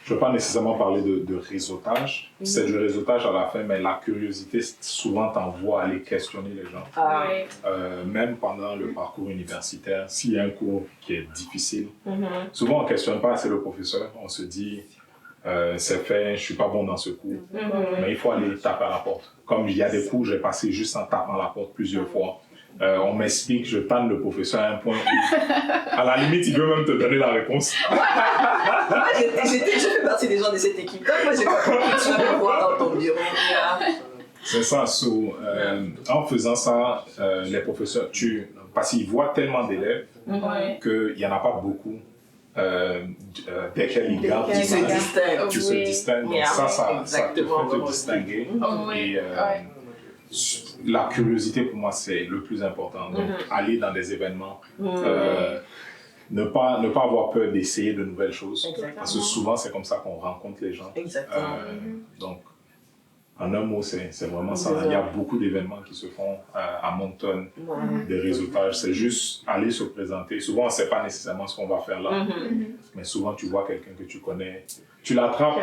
je ne veux pas nécessairement parler de réseautage, c'est du réseautage à la fin, mais la curiosité souvent t'envoie aller questionner les gens. Même pendant le parcours universitaire, s'il y a un cours qui est difficile, souvent on ne questionne pas assez le professeur, on se dit c'est fait, je ne suis pas bon dans ce cours, mais il faut aller taper à la porte. Comme il y a des cours, j'ai passé juste en tapant à la porte plusieurs fois. on m'explique, je tanne le professeur à un point où, à la limite, il veut même te donner la réponse. Moi, je fais partie des gens de cette équipe. Donc, moi, j'ai pas compris que tu vas me voir dans ton bureau. C'est ça. En faisant ça, les professeurs, parce qu'ils voient tellement d'élèves qu'il n'y en a pas beaucoup desquels ils gardent Qui se distinguent. qui se distinguent. Donc ça te fait te distinguer. Et la curiosité, pour moi, c'est le plus important. Donc, aller dans des événements, ne pas avoir peur d'essayer de nouvelles choses. Exactement. Parce que souvent, c'est comme ça qu'on rencontre les gens. Exactement. Donc, en un mot, c'est vraiment ça. Il y a beaucoup d'événements qui se font à Moncton, des réseautages. C'est juste aller se présenter. Souvent, on ne sait pas nécessairement ce qu'on va faire là. Mais souvent, tu vois quelqu'un que tu connais. Tu l'attrapes,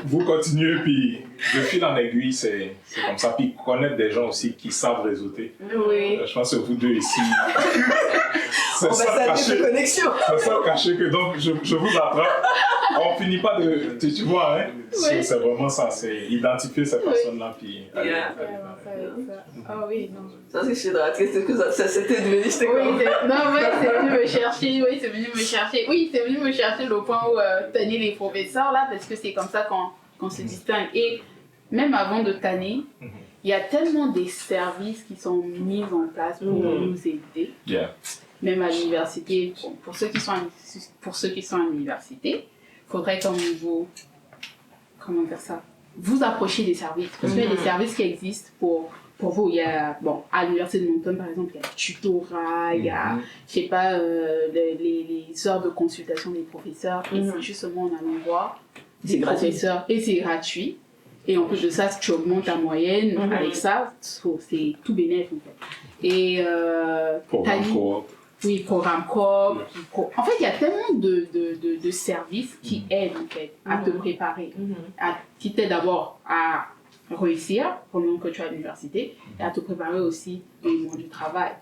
vous continuez, puis de fil en aiguille, c'est comme ça. Puis connaître des gens aussi qui savent réseauter. Je pense que vous deux ici, c'est ça le caché que donc je vous attrape. On finit pas de, tu vois, hein? C'est vraiment ça, c'est identifier ces personnes-là, puis aller. Ah oui, non. Ça, c'est chez Drat, qu'est-ce que ça s'était devenu, j'étais comme... Non, ouais, c'est venu me chercher, c'est venu me chercher le point où tanner les professeurs, là, parce que c'est comme ça qu'on se distingue. Et même avant de tanner, il y a tellement des services qui sont mis en place pour nous aider. Même à l'université, pour ceux qui sont à l'université, il faudrait comme vous, comment faire ça, vous approcher des services. Parce qu'il y a des services qui existent pour vous. Il y a, bon, à l'université de Moncton, par exemple, il y a le tutorat, il y a, je sais pas, les heures de consultation des professeurs. Et c'est justement en allant voir des professeurs. Et c'est gratuit. Et en plus de ça, si tu augmentes ta moyenne avec ça, c'est tout bénéfice en fait. Et programme coop. En fait, il y a tellement de services qui aident en fait à te préparer, qui t'aident d'abord à réussir pendant que tu es à l'université et à te préparer aussi au monde du travail.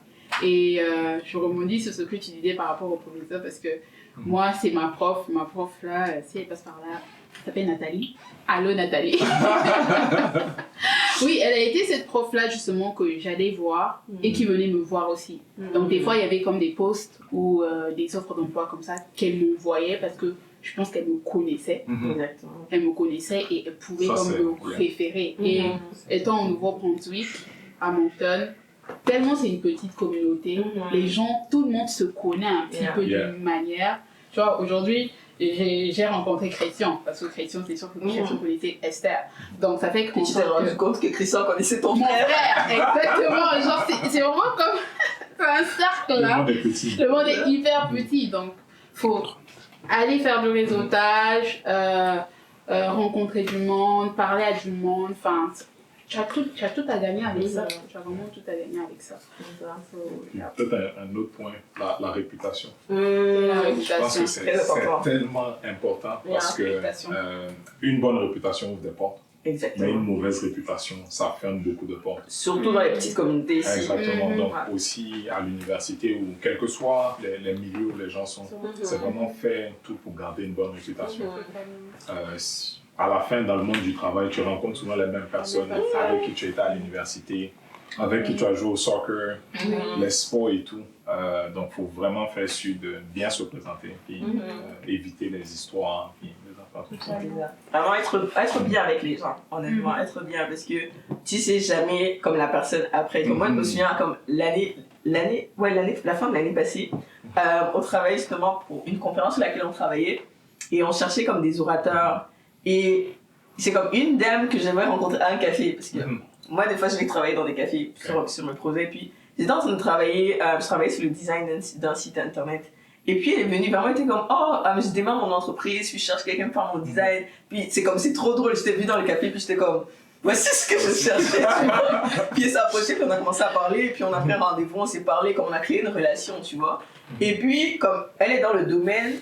Et je rebondis sur ce que tu disais par rapport au professeur parce que moi, c'est ma prof là, si elle passe par là, elle s'appelle Nathalie. Allô Nathalie. Oui, elle a été cette prof-là justement que j'allais voir et qui venait me voir aussi. Donc des fois, il y avait comme des posts ou des offres d'emploi comme ça qu'elle m'envoyait parce que je pense qu'elle me connaissait. Elle me connaissait et elle pouvait comme me référer. Et étant au Nouveau-Brunswick, à Moncton, tellement c'est une petite communauté, les gens, tout le monde se connaît un petit peu d'une manière. Tu vois, aujourd'hui, j'ai rencontré Christian, parce que Christian, c'est sûr que Christian connaissait Esther. Donc ça fait que... Et tu t'es rendu compte que Christian connaissait ton frère. Exactement. Genre, c'est vraiment comme... c'est un cercle là. Le monde est petit. Le monde est hyper petit. Donc, faut aller faire du réseautage, rencontrer du monde, parler à du monde. Enfin, tu as tout à gagner avec ça. Tu as vraiment tout à gagner avec ça. Peut-être un autre point, la réputation. La réputation. Je pense que c'est tellement important parce que une bonne réputation ouvre des portes. Exactement. Mais une mauvaise réputation, ça ferme beaucoup de portes. Surtout dans les petites communautés ici. Exactement. Donc aussi à l'université ou quels que soient les milieux où les gens sont, c'est vraiment faire tout pour garder une bonne réputation. À la fin, dans le monde du travail, tu rencontres souvent les mêmes personnes avec qui tu étais à l'université, avec qui tu as joué au soccer, les sports et tout. Donc, il faut vraiment faire sûr de bien se présenter et éviter les histoires et les affaires comme ça. Vraiment être bien avec les gens, honnêtement, être bien parce que tu sais jamais comme la personne après. Moi, je me souviens comme la fin de l'année passée, on travaillait justement pour une conférence sur laquelle on travaillait et on cherchait comme des orateurs. Et c'est comme une dame que j'aimerais rencontrer à un café, parce que moi, des fois, je vais travailler dans des cafés sur mon projet, puis j'étais en train de travailler, je travaillais sur le design d'un site internet. Et puis, elle est venue vers moi, elle était comme, je démarre mon entreprise, puis je cherche quelqu'un pour faire mon design. Puis c'est comme, c'est trop drôle, j'étais venue dans le café, puis j'étais comme, voici ce que je cherchais. Puis elle s'est approchée, puis on a commencé à parler, et puis on a fait un rendez-vous, on s'est parlé, comme on a créé une relation, tu vois. Et puis, comme elle est dans le domaine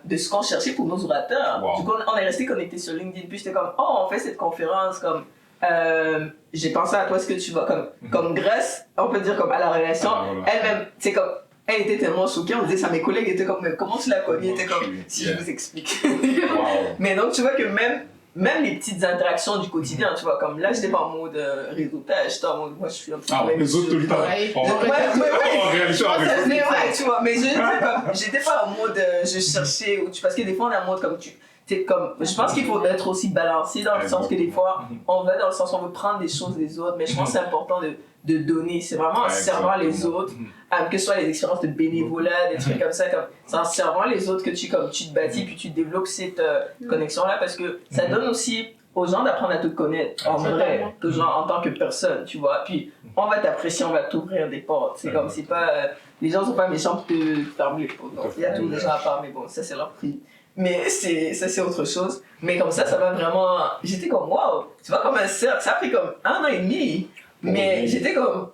de ce qu'on cherchait pour nos orateurs, du coup, on est resté connectés sur LinkedIn. Puis j'étais comme, on fait cette conférence, comme, j'ai pensé à toi, ce que tu vois, comme grâce, on peut dire, comme à la relation. Elle-même, c'est comme, elle était tellement choquée, on disait ça, mes collègues étaient comme, mais comment tu la connais? Elle était comme, si je vous explique. Mais donc, tu vois que même même les petites interactions du quotidien, tu vois, comme là, j'étais pas en mode réseautage, j'étais en mode, moi, je suis un petit Ah, les autres tout le temps. Ouais. On réagit à réseau. mais ouais, tu vois, mais j'étais pas en mode je cherchais, parce que des fois on est en mode comme comme, je pense qu'il faut être aussi balancé dans le sens que des fois on va dans le sens où on veut prendre des choses des autres, mais je pense que c'est important de donner, c'est vraiment en servant les autres, que ce soit les expériences de bénévolat, des trucs comme ça, comme c'est en servant les autres que tu te bâtis puis tu développes cette connexion là, parce que ça donne aussi aux gens d'apprendre à te connaître en vrai, en tant que personne, tu vois, puis on va t'apprécier, on va t'ouvrir des portes, c'est comme, c'est pas, les gens sont pas méchants pour te fermer les portes, donc il y a tous les gens à part, mais bon, ça c'est leur prix. Mais ça c'est autre chose. Mais comme ça m'a vraiment... J'étais comme, waouh, tu vois, comme un cercle. Ça a pris comme 1 an et demi. Mais j'étais comme,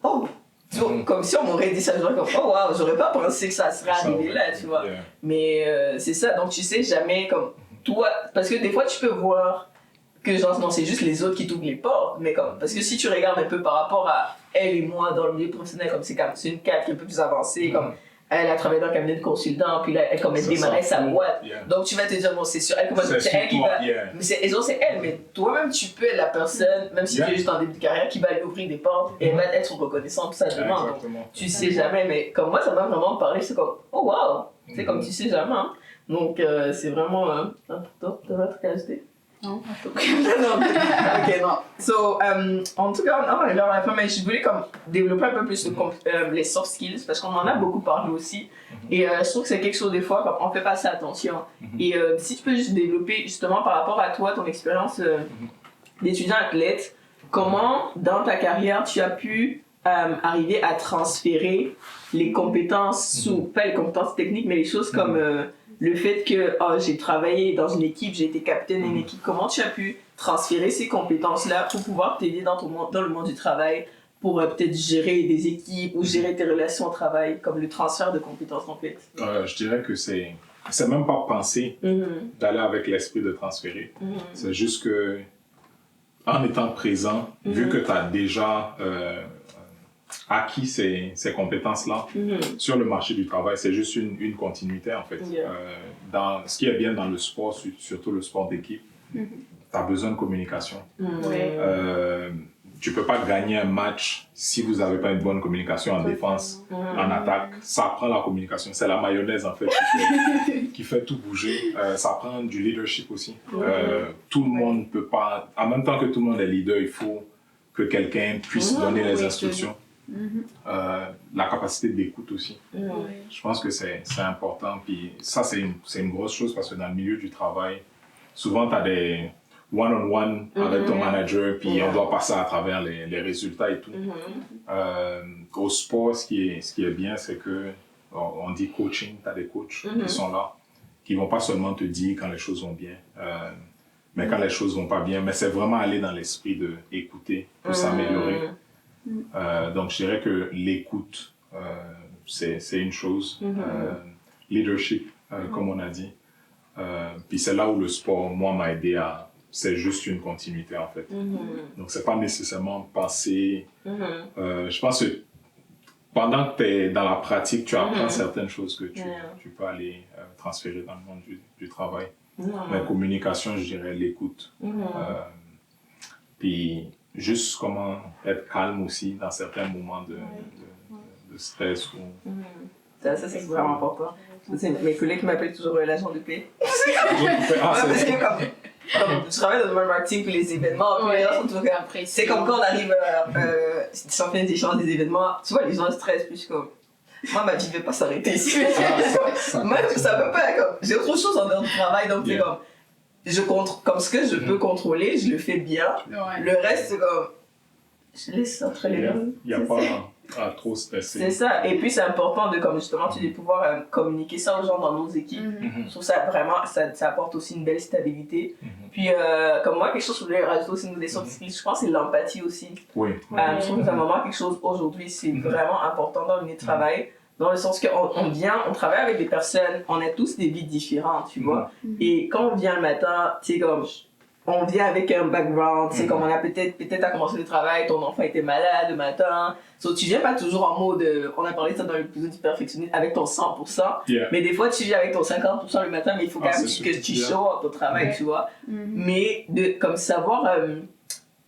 oh, tu vois, comme si on m'aurait dit ça, j'aurais comme, oh waouh, j'aurais pas pensé que ça serait arrivé là, tu vois. Mais c'est ça, donc tu sais jamais comme, toi, parce que des fois tu peux voir que genre, non, c'est juste les autres qui t'ouvrent les portes. Mais comme, parce que si tu regardes un peu par rapport à elle et moi dans le milieu professionnel, comme c'est une cadre qui est un peu plus avancée, comme... Elle a travaillé dans un cabinet de consultant, puis là, elle démarrait sa boîte. Donc, tu vas te dire, bon, c'est sûr, c'est elle qui va. Mais c'est elle, mais toi-même, tu peux être la personne, même si tu es juste en début de carrière, qui va lui ouvrir des portes et elle va être reconnaissante pour sa demande. Tu sais jamais, mais comme moi, ça m'a vraiment parlé, c'est comme, oh wow, c'est comme tu sais jamais. Hein. Donc, c'est vraiment important de votre qualité. Non, non, ok, non. So, en tout cas, on va arriver à la fin, mais je voulais comme développer un peu plus les soft skills, parce qu'on en a beaucoup parlé aussi. Et je trouve que c'est quelque chose, des fois, comme on fait pas assez attention. Et si tu peux juste développer, justement, par rapport à toi, ton expérience d'étudiant athlète, comment, dans ta carrière, tu as pu arriver à transférer les compétences, pas les compétences techniques, mais les choses comme... le fait que j'ai travaillé dans une équipe, j'ai été capitaine d'une équipe, comment tu as pu transférer ces compétences-là pour pouvoir t'aider dans le monde du travail, pour peut-être gérer des équipes ou gérer tes relations au travail, comme le transfert de compétences en fait? Je dirais que c'est même pas penser d'aller avec l'esprit de transférer. C'est juste que, en étant présent, vu que tu as déjà acquis ces compétences-là sur le marché du travail, c'est juste une continuité en fait. Dans, ce qui est bien dans le sport, surtout le sport d'équipe, tu as besoin de communication. Tu peux pas gagner un match si vous n'avez pas une bonne communication en défense, en attaque. Ça prend la communication, c'est la mayonnaise en fait qui fait tout bouger. Ça prend du leadership aussi. Tout le monde peut pas, en même temps que tout le monde est leader, il faut que quelqu'un puisse donner les instructions. La capacité d'écoute aussi. Je pense que c'est important. Puis ça, c'est une grosse chose parce que dans le milieu du travail, souvent, tu as des one-on-one avec ton manager, puis on doit passer à travers les résultats et tout. Au sport, ce qui est bien, c'est que on dit coaching, tu as des coachs qui sont là, qui vont pas seulement te dire quand les choses vont bien, mais quand les choses vont pas bien, mais c'est vraiment aller dans l'esprit d'écouter pour s'améliorer. Donc, je dirais que l'écoute, c'est une chose. Leadership, comme on a dit. Puis c'est là où le sport, moi, m'a aidé à... C'est juste une continuité, en fait. Donc, c'est pas nécessairement penser... je pense que pendant que tu es dans la pratique, tu apprends certaines choses que tu peux aller transférer dans le monde du travail. Mais communication, je dirais l'écoute. Puis... juste comment être calme aussi dans certains moments de stress. Ça c'est vraiment important. C'est mes collègues qui m'appellent toujours l'agent de paix. Parce que comme je travaille dans le marketing pour les événements, puis les gens sont toujours comme... C'est comme quand on arrive sans fin d'échange des événements, tu vois, les gens stressent plus comme... Moi, ma vie ne veut pas s'arrêter ici. Moi, ça peut pas, comme... J'ai autre chose en dehors du travail, donc c'est comme... comme ce que je peux contrôler, je le fais bien. Le reste, c'est comme... Je laisse entre les mains. Il n'y a pas à trop stresser. C'est ça. Et puis, c'est important de, comme justement, de pouvoir communiquer ça aux gens dans nos équipes. Je trouve ça vraiment, ça apporte aussi une belle stabilité. Puis, comme moi, quelque chose que je voulais rajouter aussi des soft skills, je pense, c'est l'empathie aussi. Je trouve que c'est vraiment quelque chose aujourd'hui, c'est vraiment important dans le milieu de travail. Dans le sens qu'on vient, on travaille avec des personnes, on a tous des vies différentes, tu vois. Et quand on vient le matin, tu sais, comme, on vient avec un background, c'est comme on a peut-être à commencer le travail, ton enfant était malade le matin, so, tu viens pas toujours en mode, on a parlé de ça dans l'épisode du perfectionniste, avec ton 100%, mais des fois tu viens avec ton 50% le matin, mais il faut quand même que tu sors ton travail, tu vois, mais de comme savoir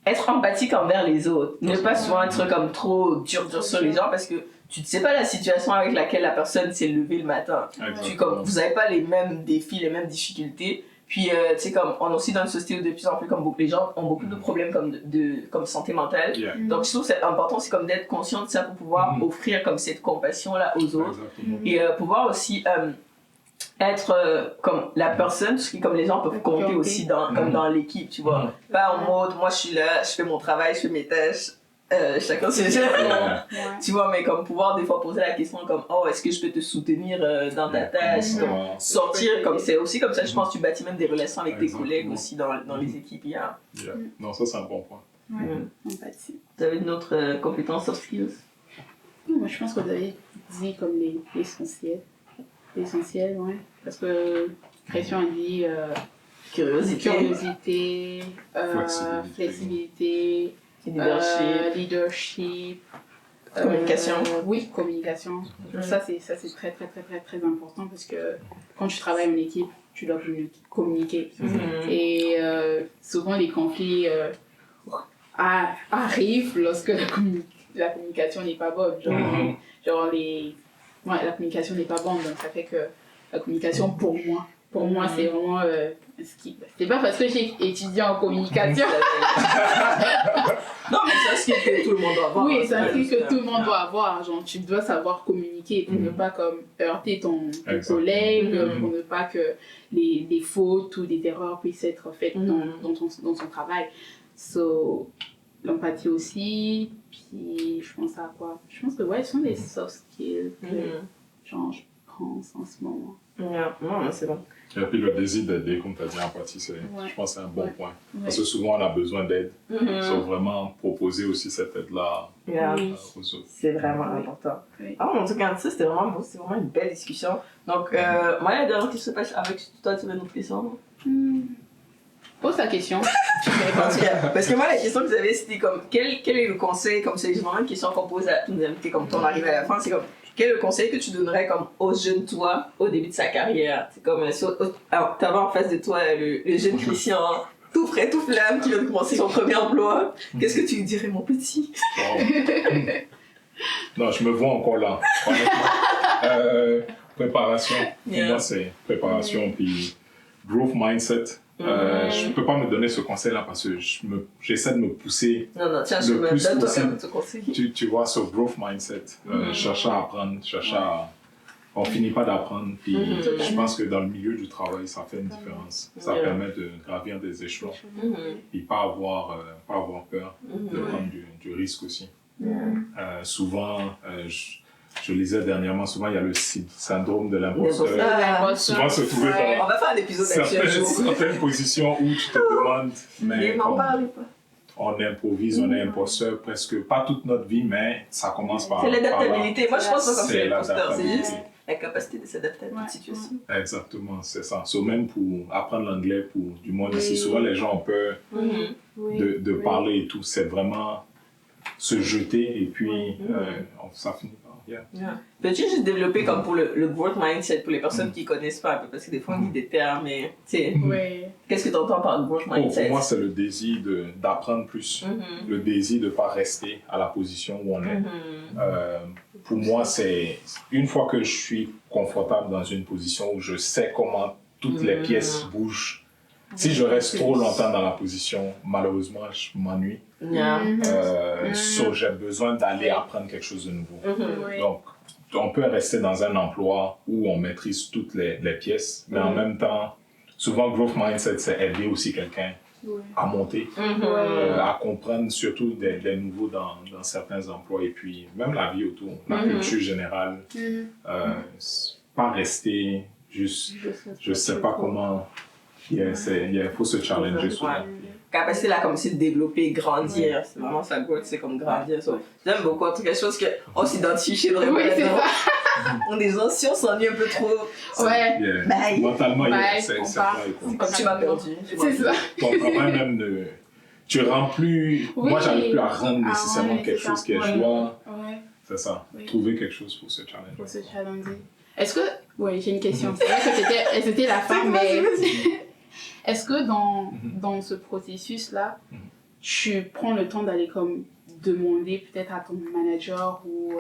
être empathique envers les autres, ne pas souvent être comme trop dur sur les gens parce que tu ne sais pas la situation avec laquelle la personne s'est levée le matin. Comme, vous n'avez pas les mêmes défis, les mêmes difficultés. Puis, tu sais, comme, on est aussi dans une société où de plus en plus, comme les gens ont beaucoup de problèmes comme santé mentale. Donc, je trouve que c'est important, c'est comme d'être conscient de ça pour pouvoir offrir comme cette compassion-là aux autres. Et pouvoir aussi être comme la personne, parce que comme les gens peuvent compter aussi comme dans l'équipe, tu vois. Pas en mode, moi je suis là, je fais mon travail, je fais mes tâches. Chacun ses jeux, tu vois, mais comme pouvoir des fois poser la question comme oh est-ce que je peux te soutenir dans ta tâche, comme, sortir comme c'est aussi comme ça je pense que tu bâtis même des relations avec tes collègues aussi dans les équipes Non, ça c'est un bon point. Empathie. Vous avez une autre compétence soft skills? Moi je pense que vous avez dit comme l'essentiel, ouais, parce que Christian a dit curiosité, flexibilité, leadership, communication. Oui, communication. Ça c'est très très très très très important parce que quand tu travailles en équipe, tu dois communiquer. Et souvent les conflits arrivent lorsque la communication n'est pas bonne. La communication n'est pas bonne, donc ça fait que la communication pour moi c'est vraiment c'est pas parce que j'ai étudié en communication. Non, mais c'est un skill que tout le monde doit avoir. Oui, c'est un skill que tout le monde doit avoir. Genre, tu dois savoir communiquer pour ne pas comme heurter ton collègue, pour ne pas que les fautes ou des erreurs puissent être faites dans son travail. So, l'empathie aussi, puis je pense à quoi? Je pense que ouais, ce sont des soft skills que genre, je pense en ce moment. Non, c'est bon. Et puis le désir d'aider, comme tu as dit, empathie, je pense que c'est un bon point. Parce que souvent on a besoin d'aide. Donc vraiment proposer aussi cette aide-là aux autres. C'est vraiment important. En tout cas, ça c'était vraiment beau, c'était vraiment une belle discussion. Donc, moi, la dernière question, avec toi, tu veux une autre question? Pose la question. Parce que moi, la question que vous avez, c'était comme, quel est le conseil, comme c'est vraiment une question qu'on pose à tous nos invités, comme on arrive à la fin, c'est comme, quel est le conseil que tu donnerais comme au jeune toi au début de sa carrière? C'est comme, alors, t'avais en face de toi le jeune Christian, tout frais, tout flamme, qui vient de commencer son premier emploi. Qu'est-ce que tu lui dirais, mon petit? Non, je me vois encore là. Préparation, pour moi c'est préparation, puis growth mindset. Je ne peux pas me donner ce conseil-là parce que j'essaie de me pousser. Non, tiens, je me donne toi ce conseil. Tu vois, ce growth mindset, chercher à apprendre, on finit pas d'apprendre. Puis je pense que dans le milieu du travail, ça fait une différence. Ça permet de gravir des échelons. Et pas avoir peur de prendre du risque aussi. Souvent, je lisais dernièrement, souvent il y a le syndrome de l'imposteur. Souvent se trouver on va faire un épisode certaines positions où tu te demandes, mais on improvise, on est imposteur presque pas toute notre vie, mais ça commence par c'est l'adaptabilité. Moi je pense pas comme c'est l'imposteur, c'est juste la capacité de s'adapter à toute situation. Exactement, c'est ça. Même pour apprendre l'anglais, du moins ici, souvent les gens ont peur de parler et tout. C'est vraiment se jeter et puis ça finit par. Peux-tu juste développer comme pour le growth mindset pour les personnes qui ne connaissent pas un peu, parce que des fois on dit des termes, mais tu sais, qu'est-ce que tu entends par growth mindset? Pour moi, c'est le désir d'apprendre plus, le désir de ne pas rester à la position où on est. Pour moi, c'est une fois que je suis confortable dans une position où je sais comment toutes les pièces bougent. Si je reste trop longtemps dans la position, malheureusement, je m'ennuie. J'ai besoin d'aller apprendre quelque chose de nouveau. Donc, on peut rester dans un emploi où on maîtrise toutes les pièces, mais en même temps, souvent, growth mindset, c'est aider aussi quelqu'un à monter, à comprendre surtout des nouveaux dans certains emplois et puis même la vie autour, la culture générale. Pas rester juste, je sais pas comment. Il faut se challenger souvent. Capacité là comme c'est de développer, grandir, c'est vraiment ça growth, c'est comme grandir. J'aime beaucoup, en tout cas, chose qu'on s'identifie chez le c'est ça. Les anciens s'ennuient un peu trop. Ouais. Yeah. Bye. Mentalement, Bye, c'est on vrai. part. quoi. Tu m'as perdu. C'est ça. Ton travail même ne... Tu rends plus... Oui. Moi, j'arrive plus à rendre nécessairement ouais, quelque c'est chose ça. qui est Ouais. joie. Ouais, C'est ça. Oui. Trouver quelque chose pour se challenger. pour se challenger. Est-ce que... Oui, j'ai une question. C'est vrai que c'était la fin, mais... Est-ce que dans ce processus-là, tu prends le temps d'aller comme demander peut-être à ton manager ou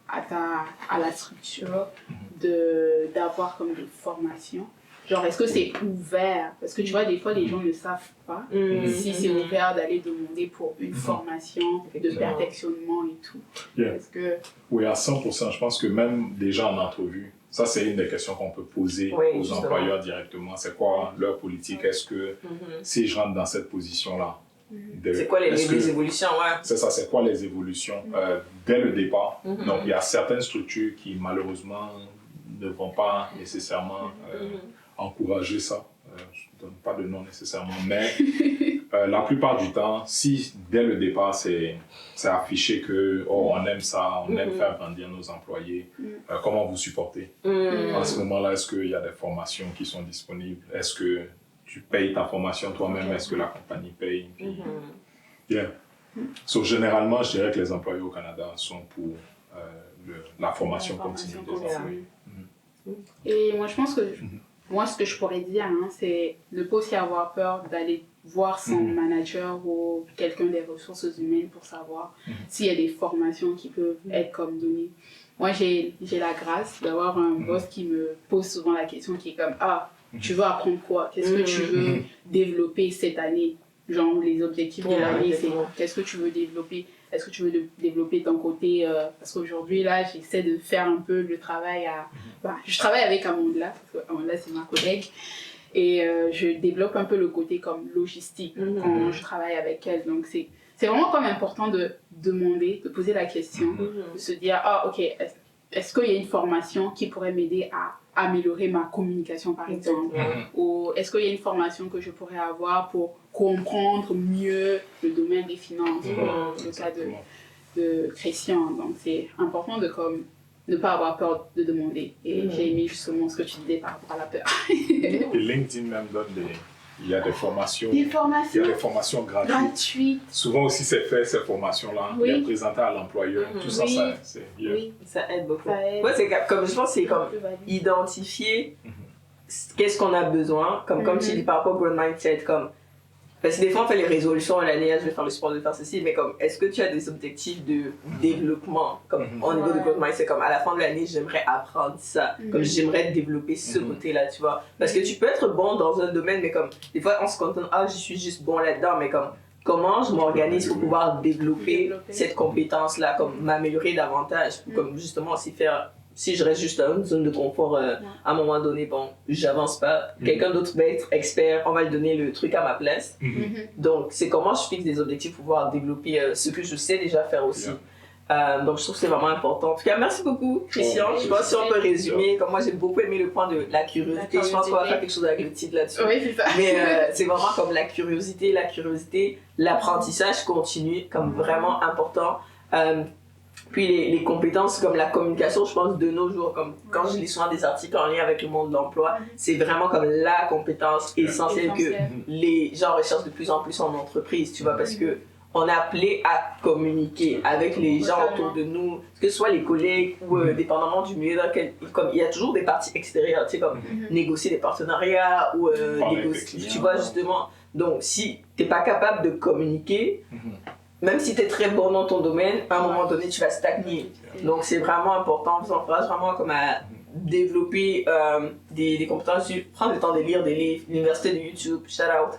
à la structure d'avoir comme des formations? Genre, est-ce que c'est ouvert? Parce que tu vois, des fois, les gens ne savent pas si c'est ouvert d'aller demander pour une formation de perfectionnement et tout. Yeah. Est-ce que... Oui, à 100%. Je pense que même déjà en entrevue, ça, c'est une des questions qu'on peut poser Oui, aux justement. employeurs directement. C'est quoi leur politique? Est-ce que si je rentre dans cette position-là, C'est quoi les est-ce que- évolutions, ouais. C'est ça, c'est quoi les évolutions dès le départ? Donc, il y a certaines structures qui, malheureusement, ne vont pas nécessairement encourager ça. Je ne donne pas de nom nécessairement, mais la plupart du temps, si dès le départ, c'est affiché que oh, on aime ça, on aime faire grandir nos employés, comment vous supportez? À ce moment-là, est-ce qu'il y a des formations qui sont disponibles? Est-ce que tu payes ta formation toi-même? Est-ce que la compagnie paye? Puis, yeah. So, généralement, je dirais que les employés au Canada sont pour la formation continue des employés. Et moi, je pense que moi, ce que je pourrais dire, hein, c'est ne pas aussi avoir peur d'aller voir son manager ou quelqu'un des ressources humaines pour savoir s'il y a des formations qui peuvent être comme données. Moi, j'ai la grâce d'avoir un boss qui me pose souvent la question qui est comme « Ah, tu veux apprendre quoi? Qu'est-ce que tu veux développer cette année? » Genre, les objectifs de l'année, c'est qu'est-ce que tu veux développer? Est-ce que tu veux développer ton côté parce qu'aujourd'hui, là, j'essaie de faire un peu le travail je travaille avec Amanda, parce qu'Amanda, c'est ma collègue. Et je développe un peu le côté comme logistique quand je travaille avec elle. Donc, c'est vraiment comme important de demander, de poser la question, de se dire, ah, ok, est-ce qu'il y a une formation qui pourrait m'aider à améliorer ma communication, par exemple? Ou est-ce qu'il y a une formation que je pourrais avoir pour comprendre mieux le domaine des finances, pour le cas de Christian? Donc, c'est important de comme, ne pas avoir peur de demander. Et j'ai aimé justement ce que tu disais par rapport à la peur. Et LinkedIn même donne il y a des formations. Des formations Il y a des formations gratuites. Souvent aussi, c'est fait, ces formations-là, les présenter à l'employeur. Tout ça, c'est bien. Oui, ça aide beaucoup. Ça aide. Ouais, c'est comme, je pense que c'est comme identifier qu'est-ce qu'on a besoin, comme tu dis par rapport au growth mindset, comme parce que des fois on fait les résolutions à l'année, je vais faire le sport, je vais faire ceci, mais comme est-ce que tu as des objectifs de développement comme au niveau de growth mindset, comme à la fin de l'année j'aimerais apprendre ça, comme j'aimerais développer ce côté-là, tu vois, parce que tu peux être bon dans un domaine, mais comme des fois on se contente, ah je suis juste bon là-dedans, mais comme comment je m'organise pour pouvoir développer cette compétence-là, comme m'améliorer davantage, pour comme justement aussi faire. Si je reste juste dans une zone de confort, à un moment donné, bon, j'avance pas. Quelqu'un d'autre va être expert, on va lui donner le truc à ma place. Donc, c'est comment je fixe des objectifs pour pouvoir développer ce que je sais déjà faire aussi. Donc, je trouve que c'est vraiment important. En tout cas, merci beaucoup, Christian. Je sais pas si on peut résumer. Comme moi, j'ai beaucoup aimé le point de la curiosité. Je pense qu'on va faire quelque chose avec le titre là-dessus. Oui, c'est ça. Mais c'est vraiment comme la curiosité, l'apprentissage continu, comme vraiment important. Puis les compétences comme la communication, je pense de nos jours, comme quand je lis souvent des articles en lien avec le monde de l'emploi, c'est vraiment comme la compétence essentielle que les gens recherchent de plus en plus en entreprise, tu vois, parce que on est appelé à communiquer avec les gens autour de nous, que ce soit les collègues ou dépendamment du milieu dans lequel, comme il y a toujours des parties extérieures, tu sais, comme négocier des partenariats ou négocier, tu vois, justement. Donc, si tu n'es pas capable de communiquer, même si tu es très bon dans ton domaine, à un moment donné, tu vas stagner. Donc, c'est vraiment important. On encourage vraiment comme à développer des compétences. Prendre le temps de lire des livres, l'université de YouTube, shout out.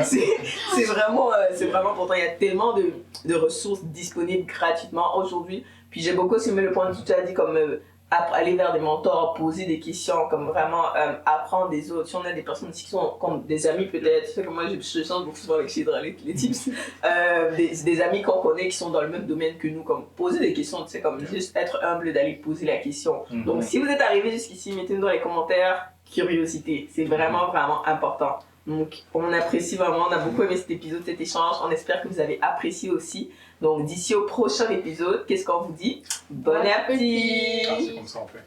C'est vraiment important. Il y a tellement de ressources disponibles gratuitement aujourd'hui. Puis j'ai beaucoup aimé le point de vue que tu as dit, comme aller vers des mentors, poser des questions, comme vraiment apprendre des autres. Si on a des personnes qui sont comme des amis peut-être, tu sais comme moi je change beaucoup souvent avec Chidra les tips, des amis qu'on connaît qui sont dans le même domaine que nous, comme poser des questions, tu sais, comme juste être humble d'aller poser la question. Donc si vous êtes arrivé jusqu'ici, mettez-nous dans les commentaires, curiosité, c'est vraiment important. Donc, on apprécie vraiment, on a beaucoup aimé cet épisode, cet échange. On espère que vous avez apprécié aussi. Donc, d'ici au prochain épisode, qu'est-ce qu'on vous dit? Bon appétit! Ah, c'est comme ça on fait.